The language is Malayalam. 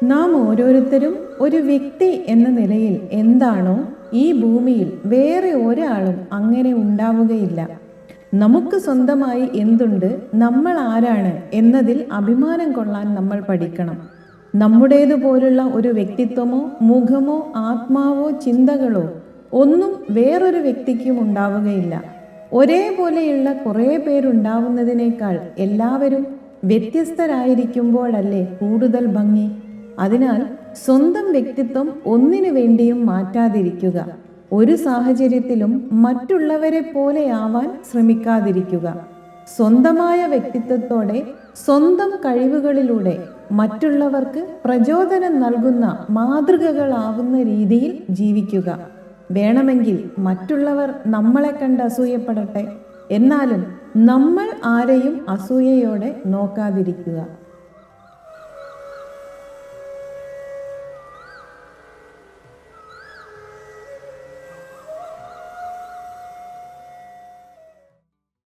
നാം ഓരോരുത്തരും ഒരു വ്യക്തി എന്ന നിലയിൽ എന്താണോ ഈ ഭൂമിയിൽ വേറെ ഒരാളും അങ്ങനെ ഉണ്ടാവുകയില്ല. നമുക്ക് സ്വന്തമായി എന്തുണ്ട്, നമ്മൾ ആരാണ് എന്നതിൽ അഭിമാനം കൊള്ളാൻ നമ്മൾ പഠിക്കണം. നമ്മുടേതുപോലുള്ള ഒരു വ്യക്തിത്വമോ മുഖമോ ആത്മാവോ ചിന്തകളോ ഒന്നും വേറൊരു വ്യക്തിക്കും ഉണ്ടാവുകയില്ല. ഒരേപോലെയുള്ള കുറേ പേരുണ്ടാവുന്നതിനേക്കാൾ എല്ലാവരും വ്യത്യസ്തരായിരിക്കുമ്പോഴല്ലേ കൂടുതൽ ഭംഗി. അതിനാൽ സ്വന്തം വ്യക്തിത്വം ഒന്നിനു വേണ്ടിയും മാറ്റാതിരിക്കുക. ഒരു സാഹചര്യത്തിലും മറ്റുള്ളവരെ പോലെയാവാൻ ശ്രമിക്കാതിരിക്കുക. സ്വന്തമായ വ്യക്തിത്വത്തോടെ സ്വന്തം കഴിവുകളിലൂടെ മറ്റുള്ളവർക്ക് പ്രചോദനം നൽകുന്ന മാതൃകകളാവുന്ന രീതിയിൽ ജീവിക്കുക. വേണമെങ്കിൽ മറ്റുള്ളവർ നമ്മളെ കണ്ട് അസൂയപ്പെടട്ടെ, എന്നാലും നമ്മൾ ആരെയും അസൂയയോടെ നോക്കാതിരിക്കുക.